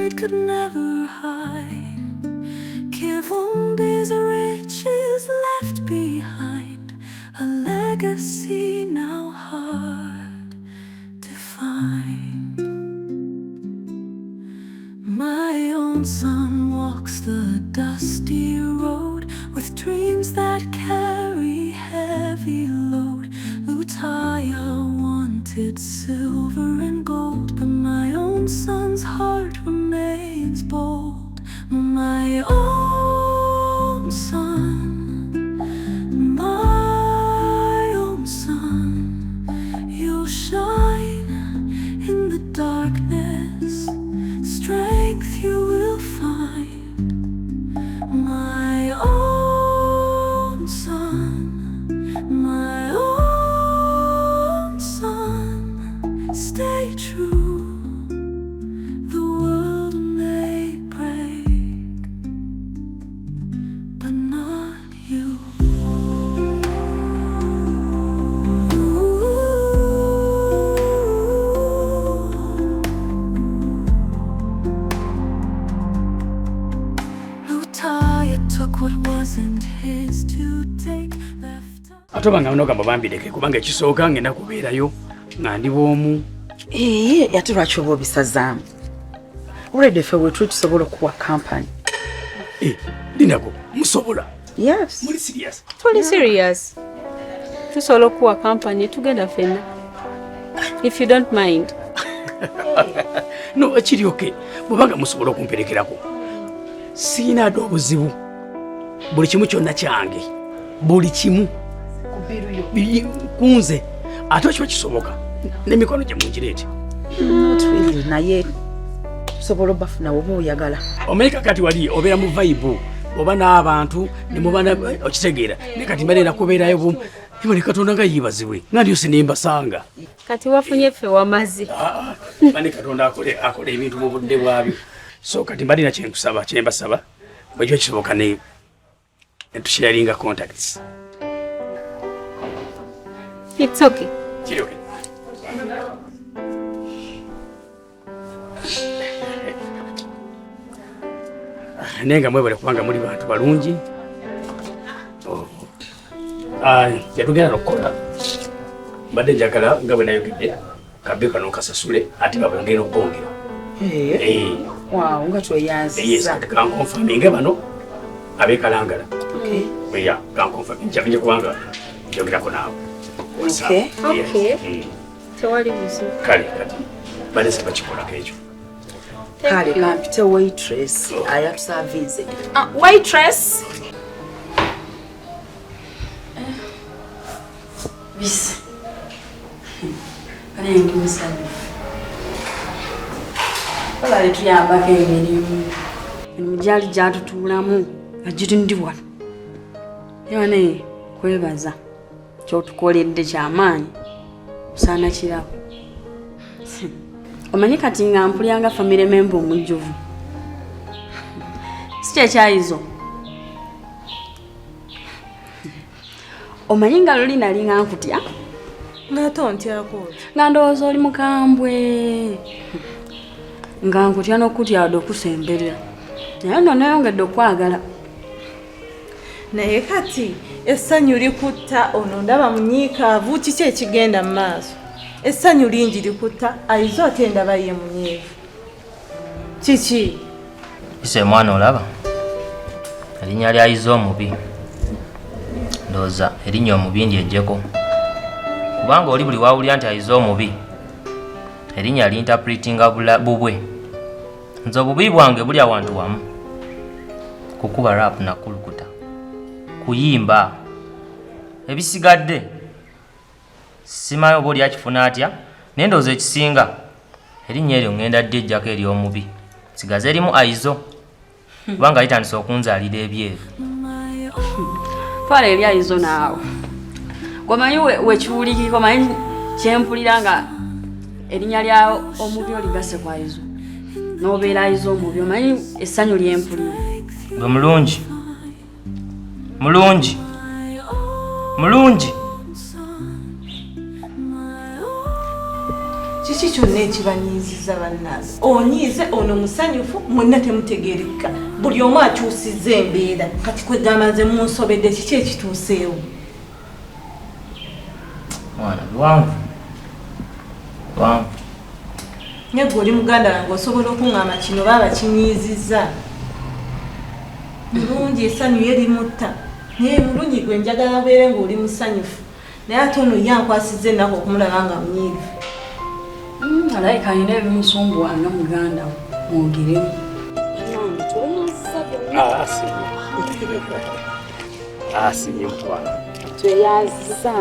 it could never hide. Kivumbi's riches left behind, a legacy now hard to find. My own son walks the dusty road with dreams that carry heavy load. Lutaya wanted silver and gold, but my own son's heart remains bold. My own son, my own son, you'll shine in the darkness, strength you will find. My own son, my own son, stay true. The world may break, but not you. Lutaya took what wasn't his to take, left atobanga mnogamba bambireke kubanga ekisooka ngenda kubeerayo nga ndi bwomu. Ate lwaki oba obisazaamu? Already ffe bwe tusobola okuwa kampani. Linako musobola? Yes. Muli serious? Tuli serious. Tusobola okuwa kampani tugenda ffenna. If you don't mind. No, ekiri okay. Bwebanga musobola okumperekerako. Siina ate obuzibu. Buli kimu kyonna kyange. Buli kimu. Kunze. Ate kiba kisoboka. N'emikono gye mungireete. Not really, naye tusobola obafuna oba oyagala. Omanyi kati wali obeera mu vibe oba n'abantu ne mubana okitegeera ne kati mbalera kubeerayo bumu. Ibali Katonda nga yibazibwe nga ndiyo sinembasanga. Kati wafunye ffe wamazi. Mani Katonda akole ebintu mu budde bwabyo. So kati mbalina kyenkusaba kyembasaba bwekyo kisoboka ne tusharinga contacts. It's okay. Kiri okay. Nenga mwebale kubanga muri bantu balungi. Yatugenda n'okukola mbadde njagala nga bwe nayogedde kabbe kano kasasule ate babongera okubongera. Wow, nga tweyanziza. Kankonfaminge bano abeekalangala. Okay. Yeah, kankonfaminge njavinje kubanga njogerako naawe. Okay. Tewali buzibu. Kale kati badde saba kikolako ekyo. Kale kampite waitress ayatusavinze. Waitress! Bis. Kale ngimusana. Kala letuyambako emirimu. Emijali gyatutuulamu agirindi wano. Yone kwebaza kyotukoledde kyamaanyi osaana kirabo. Omanyi kati nga mpulyanga family member omujjuvu. Si kyekyayizo. Omanyi nga luli nali nga nkutya? Ng'ate ontyako. Nga ndowooza oli mukambwe. Nga nkutya n'okutya wadde okusemberera. Naye nno nayongedde okwagala. Naye kati essanyu likutta ono ndaba munyiikaavu kiki ekigenda mu maaso? Essanyu lingi likutta ayizo ate ndaba ye munyiivu. Kiki? Ise mwana olaba? Erinnya lya Ayizo omubi. Ndowooza erinnya omubi ndyejjeko. Kubanga oli buli wawulira nti Ayizo omubi, erinnya linterpretinga bubwe. Nze obubi bwange buli awantu wamu. Kukuba rap na kulukuta. Kuyimba. Ebisigadde simanyi oba oli akifuna atya, naye ndowooza ekisinga erinnya eryo ngenda ddejjako eri omubi. Sigaze erimu Ayizo kubanga litandise okunzaalira ebyeru. Twala eri Ayizo naawe. Gwamanyi wekiwulikiriko omanyi kyempulira nga erinnya lya omubi oligase ku Ayizo. N'obeera Ayizo omubi omanyi essanyu lyempulira. Gwe mulungi. Mulungi. Mulungi. kiki kyonna ekibanyiiziza bannange onyiize ono musanyufu mwenna temutegereka buli omu akyusizza embeera kati kwegamba nze munsobedde kiki ekituuseewo mwana luwanvu naye gwe oli muganda wange osobola okuŋŋamba kino baaba kinyiizizza mulungi essanyu ye limutta naye mulungi gwe njagala beere ng'oli musanyufu naye ate ono ye ankwasizza ennaku okumulaba nga munyiivu alayika alina ebimusumbuwanga muganda mwongeremu asinye mutwana tweyaziza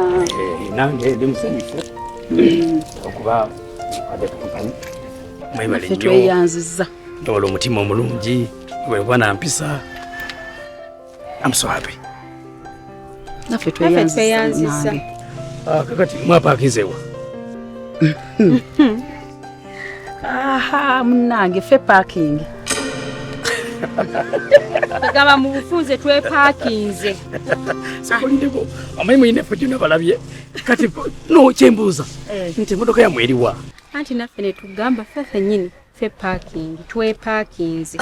nange ndi musanyufu okuba ade kampani mwebale nnyo tweyanziza ndola omutima omulungi wekuba nampisa I'm so happy. Naffe tweyanziza kakati mwapakinzeewa aha munange ffe parking agamba mu bufunze twepakinze sikolindeko amanyi muyina effo gyonna balabye kati no kyembuuza nti emotoka yamwe eriwa anti naffe ne tugamba ffe ffennyini ffe parking twepakinze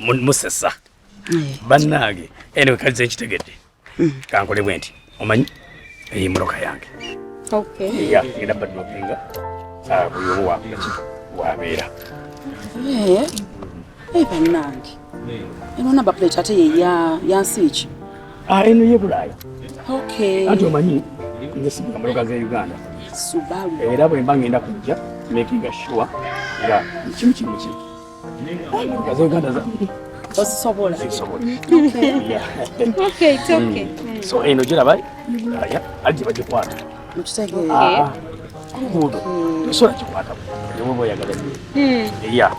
musesa bannange ene kalize ekitegedde kankole bwe nti omanyi eyo emotoka yange era badopinga buli omu wabeera bannange eno namba plate ate ye yansi ki eno ye bulaaya anti omanyi nze sibuka motoka ze Uganda Subaru era bwe mba ngenda kujja making sure nga kimu kimu kimu motoka ze Uganda zange ozisobola so eno giraba aje bagikwata mukitegeere kubuudo tosobola kikwata yoba oyagala ya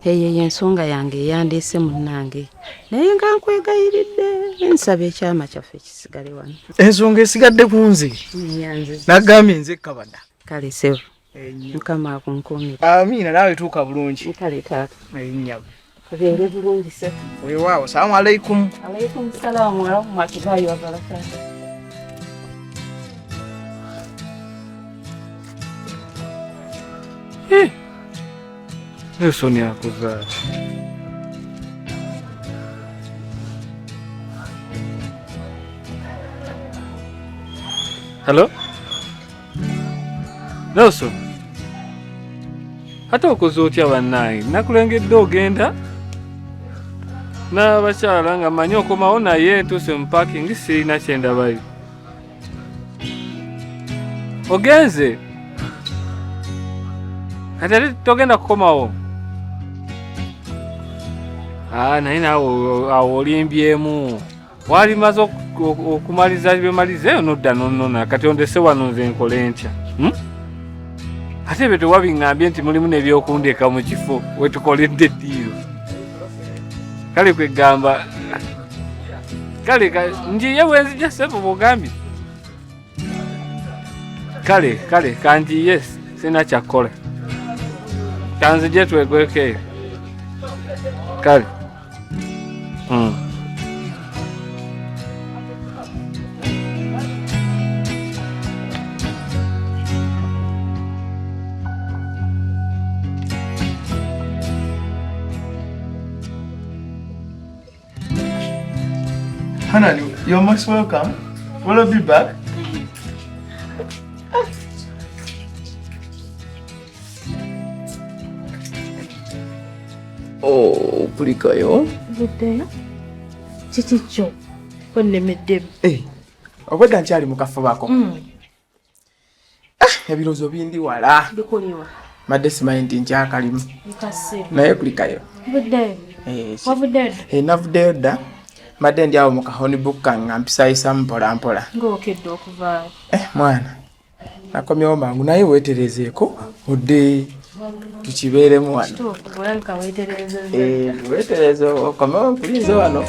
eyo y'ensonga yange eyandeese munnange naye nga nkwegayiridde nsaba ekyama kyaffe kisigale wano. Ensonga esigadde ku nze nagambye nze kabada kale sebo mukama akunkuumire. amiina naawe tuuka bulungi. Kale taata erinnya kubeere bulungi sebo. weewaawo salaamu aleikum. Aleikum salaamu warahmatullahi wabarakatuh. Eso ni akuzaa. Hello? Nelson. Hata okoze otya bannange nakulengedde ogenda n'abakyala nga manyi okomawo naye ntuuse mu parking sirina kyendabayo. Ogenze? Kati ate togenda kukomawo? Naye naawe awo olimbyemu. Walimaze okumaliza byemalizeeyo nodda nonnona kati ondese wano nze nkole ntya? Ate ebyo tewabiŋŋambye nti mulimu n'ebyokundeka mu kifo wetukoledde eddiiro. Kale kwegamba kale njiye bwenzija sebo bwogambye. Kale kanjiye sina kyakola. Kanzije twegwekeyo. Kale. Hannah, you're most welcome. Will I be back? Oh, kulikayo. Buddeyo. Kiki kyo? Konnemeddemu. Obwedda nkyali mu kafubako. Ebirowoozo bindi wala. Bikuliwa. Madde simanyi nti nkyakalimu. Nkase. Naye kulikayo. Buddeyo. Wavuddeyo? Navuddeyo dda. Madde ndi awo mu kahoneybook kange nga mpisayisa mpola mpola. Ng'okedde okuvaayo. Mwana. Nakomyewo mangu naye weeterezeeko odde tukibeeremu wano. Kituufu, olabika weeterezezza. Weetereze okomewo nkulinze wano.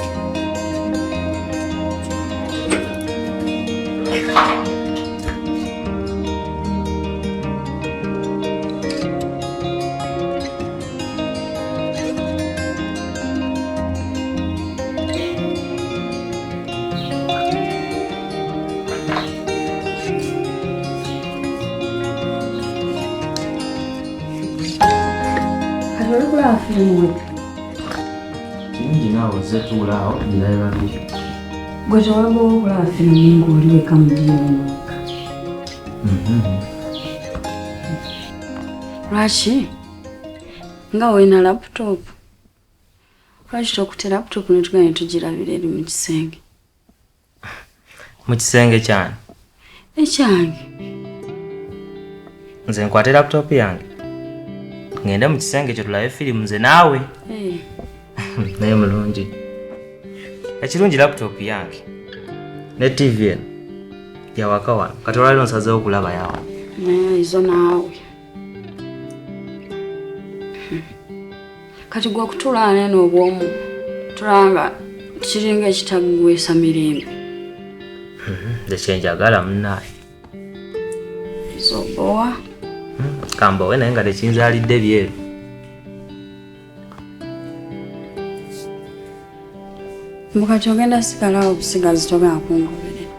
Kirungi naawe ozetuulaawo ndirayo babiri. Gwe tewaba okulaba firimu ng'oli weka mu ddiiro. Lwaki? Nga weena laputopu. Lwaki tokute laputopu ne tugenda ne tugirabira eri mu kisenge? Mu kisenge kyani? Ekyange. Nze nkwate laputopu yange. Ngende mu kisenge kyo tulabe firimu nze naawe. Naye mulungi. Ekirungi laputopu yange ne TV eno yawaka wano kati olwaliro nsazeewo okulaba yawo. Naye izo naawe. Kati gwe okutuula neno obwomu tulanga kiringa ekitagweesa mirembe. Nze kyenjagala munnaaye. Zobowa. Kambowe naye nga tekinzaalidde byeru. Mbukati ogenda sigalawo obusigazi togenda kungoberera.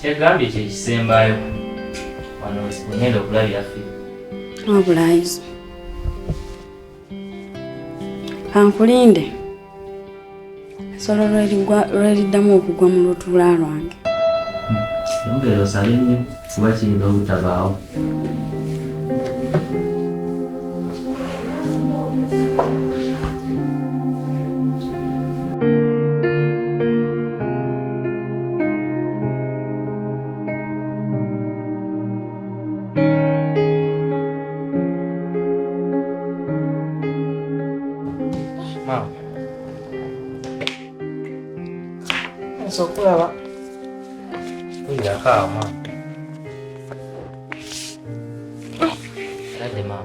Kyegambye kye kisembayo. Wano ngenda okulabira firimu. Obulayizo. Kankulinde. Solo lweriddamu okugwa mu lutuula lwange. Yongera osabe nnyo kuba kiyinza obutabaawo. Mama. Nsokulaba. Uyakaawa mama. Alade mama.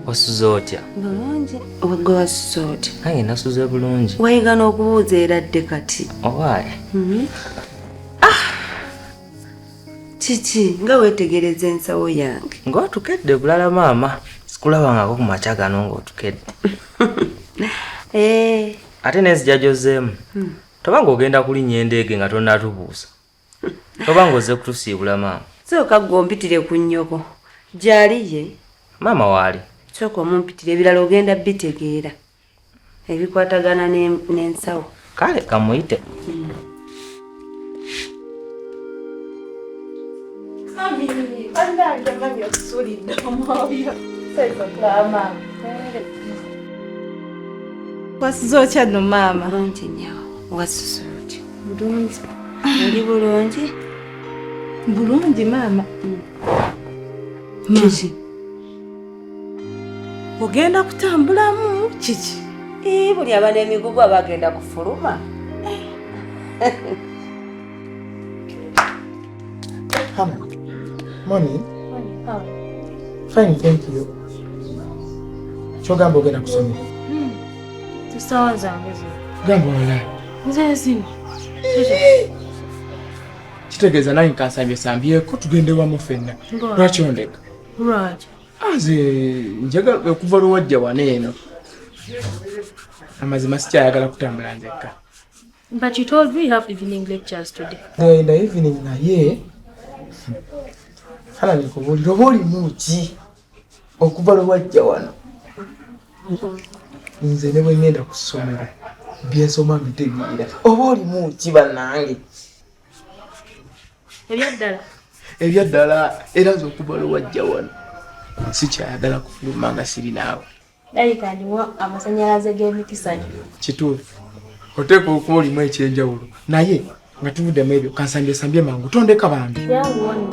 Osuze otya? Bulungi. Gwe wasuze otya? Nange nasuze bulungi. Wayiga n'okubuuza eradde kati. Owaaye? Kiki nga weetegereza ensawo yange? Ng'otukedde bulala maama. Sikulabangako ku makya gano ng'otukedde. Ate n'enzija gy'ozzeemu. Toba ng'ogenda kulinnya endeege nga tonnatubuusa. Toba ng'ozze kutusiibula maama. Sooka gw'ompitire ku nnyoko. Gy'ali ye? Maama waali? Sooka omumpitire ebirala ogenda bitegeera. Ebikwatagana n'ensawo. Kale kamuyite. Bannange mami okusuulidde omwoyo. Sezokama. Wasuze otya nno maama? Bulungi nnyo. Wasuze otya? Bulungi. Oli bulungi? Bulungi maama. Kiki? Ogenda kutambulamu kiki? Buli aba n'emigugu aba agenda kufuluma. Money? Fine, thank you. Kyogamba ogenda kusomera? Tusawa zange zino. Gamba wala. Nze zino. Kitegeeza naye nkansambyeko tugende wamu ffenna. Lwaki ondeka? Lwaki? Nze njagala okuva lwe wajja wano eno. Amazima sikyayagala kutambula nzekka. But you told me you have evening lectures today. In the evening naye hala nikubuulira oba olimu ki okuva lwe wajja wano. Nze ne bwe ngenda ku ssomero byensoma mbitegeera. Oba olimu ki bannange? Ebyaddala? Ebyaddala era nze okuva lwe wajja wano sikyayagala kufuluma nga siri naawe. Dalika ndiwo amasanyalaze g'emikisanya. Kituufu. Oteekwa okuba olimu ekyenjawulo. Naye nga tuvuddemu ebyo kansambye mangu. Tondeka bambi. Yangu wano.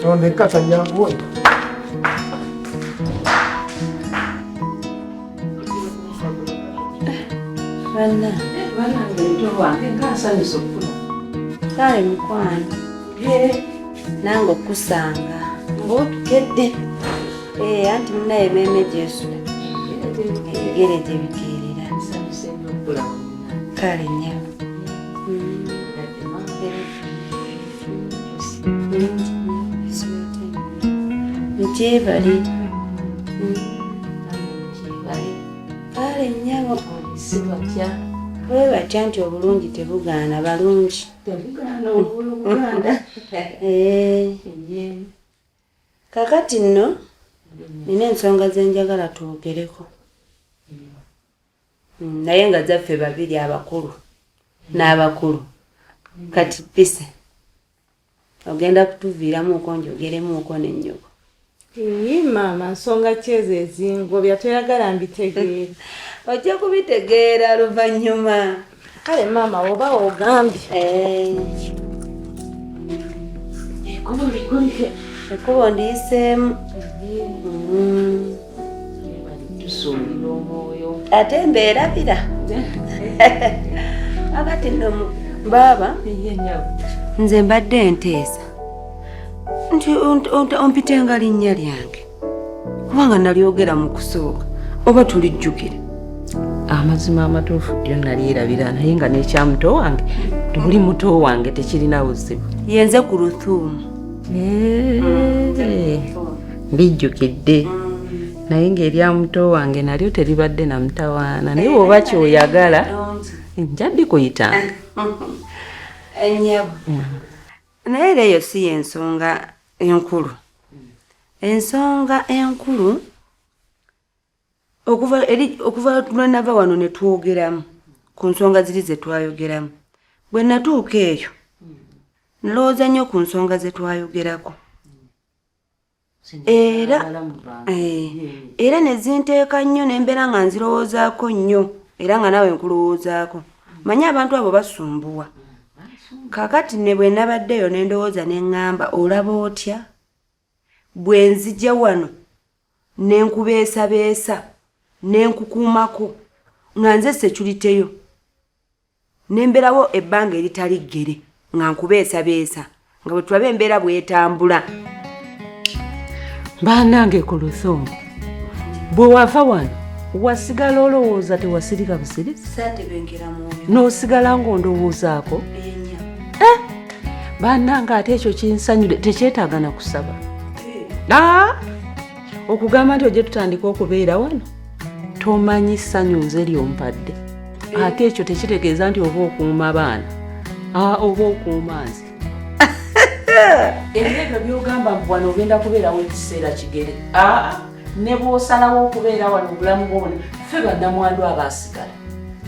Tondeka kanyangu wano. Bana ngento wange nkasanyusa okula. Kale mukwano. Nange okusanga. Ng'otukedde. Anti munaye meme Jesu. Ebigere gye bikeerera. Kale nnyo. Nkyebale. Kale nnyo. Webatya nti obulungi tebugaana balungi. Kakati nno nina ensonga zenjagala twogereko. Naye nga zaffe babiri abakulu n'abakulu. Kati pise ogenda kutuviiramuuko njogeremuuko n'ennyoko. Maama nsonga ki ezo ezingobya toyagala mbitegeera? Ojja kubitegeera luvannyuma. Kale maama oba ogambye. Ekkubo ndiyiseemu. Tusuulira omwoyo. Ate mbeerabira. Akati nno baaba nze mbadde nteesa nti ompitenga linnya lyange kubanga nalyogera mu kusooka oba tulijjukire. Amazima amatuufu ddyo nalirabira naye nga n'ekyamuto wange tuli muto wange tekirina buzibu. Yenze ku Luthuumu. Lijjukidde naye ng'erya muto wange nalyo teribadde na mutawaana naye oba kyoyagala njaddi kuyitanga. Ennyabo. Naye era eyo si y'ensonga enkulu. Ensonga enkulu okuva lwenava wano ne twogeramu ku nsonga ziri ze twayogeramu. Bwe natuuka eyo nalowooza nnyo ku nsonga ze twayogerako. Era ne zinteeka nnyo ne mbeera nga nzirowoozaako nnyo era nga nawe nkulowoozaako. Manyi abantu abo basumbuwa. Kakati ne bwe nabaddeyo ne ndowooza ne ŋŋamba olaba otya? Bwe nzija wano ne nkubeesabeesa ne nkukuumako nga nze seculiteyo ne mbeerawo ebbanga eritali ggere nga nkubeesabeesa nga bwe tulaba embeera bw'etambula. Bannange ku Luthuumu bwe wava wano wasigala olowooza tewasirika busirisi? Saatebengera mwoyo. N'osigala ng'ondowoozaako? Bannange ate ekyo kinsanyude tekyetaaga na kusaba. Okugamba nti ojje tutandika okubeera wano tomanyi ssanyu nze lyompadde. Ate ekyo tekitegeeza nti oba okuuma baana oba okuuma nze. Ebyo by'ogamba mbu wano ogenda kubeerawo ekiseera kigere. Ne bw'osalawo okubeera wano obulamu bw'obona ffe bannamwandu abaasigala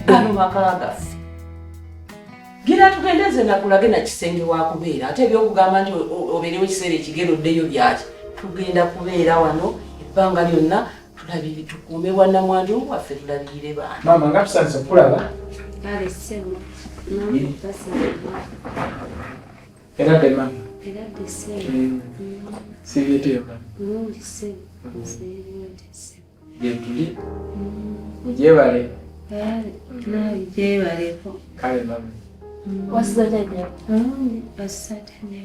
gano maka gaffe. Gira tugendeze nakulage na kisenge wa kubeera ate ebyokugamba nti obeerewo ekiseera ekigere oddeyo byaki. Tugenda kubeera wano ebbanga lyonna tulabire tukuume bwannamwandu waffe tulabirire baana. Maama nga tusanze okulaba. Kale ssebo. Era de mama. Era de ssebo. Sibyeteyo mama. Mulungi ssebo. Sibyeteyo ssebo. Gyetuli. Mugyebale. Gyebaleko. Kale mama. Wasizatadde. Wasizatadde.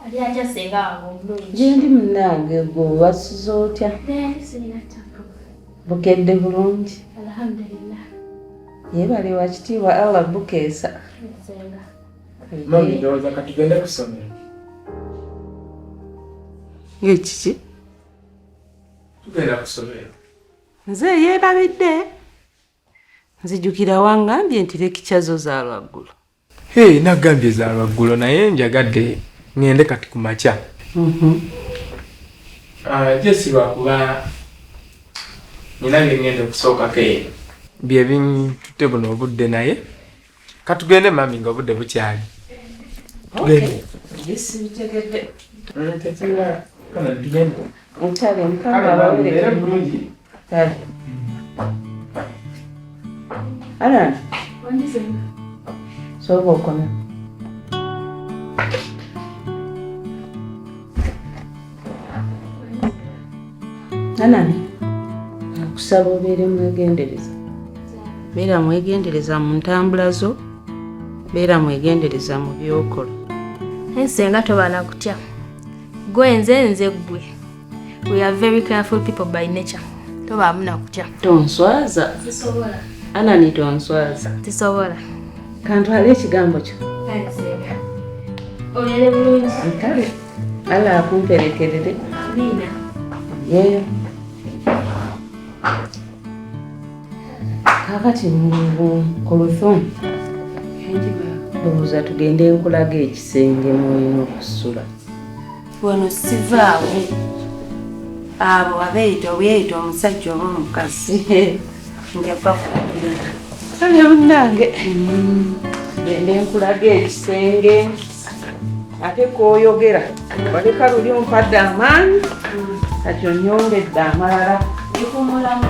Ali ajasenga wangu mulungi. Gyendi munnange gwe wasuza otya? Sirina ttaka. Bukedde bulungi. Alhamdulillah. Yebale wa kitiibwa Allah bukeesa. Nzenga. Mami ndowooza ka tugende ku ssomero. Ekiki? Tugenda ku ssomero. Nze yeerabidde. Nzijukira wangambye nti lekicya zo za lwaggulu. Naggambye za lwaggulo naye njagadde ngende kati ku makya. Jesi lwakuba nina bye ngenda okusookako eyo. Bye bintutte buno obudde naye katugende mami nga obudde bukyali. Tugende. Bisibitegedde. Tetula kana tugende. Ntale mukama abawere bulungi. Kale. Ana. Sooka okome. Anani. Kusaba obeere mwegendereza. Beera mwegendereza mu ntambula zo. Beera mwegendereza mu byokola. Ensenga tobana kutya. Gwe nze gwe. We are very careful people by nature. Toba amuna kutya. Tonswaza. Tisobola. Anani tonswaza. Tisobola. Kantwala ekigambo kyo. Ensenga. Olele bulungi. Nkale. Ala akumperekerere. Amina. Yeyo. Kakati kolofon. Ndowooza tugende nkulaga ekisenge mwolina okusula. Wano sivaawo. Abo abeeyita obuyeyita omusajja oba omukazi. Njagwa kukulira. Kale munnange. Tugende nkulaga ekisenge. Ate kooyogera. Waleka luli ompadde amaanyi. Kati onyongedde amalala. Nikumulamu.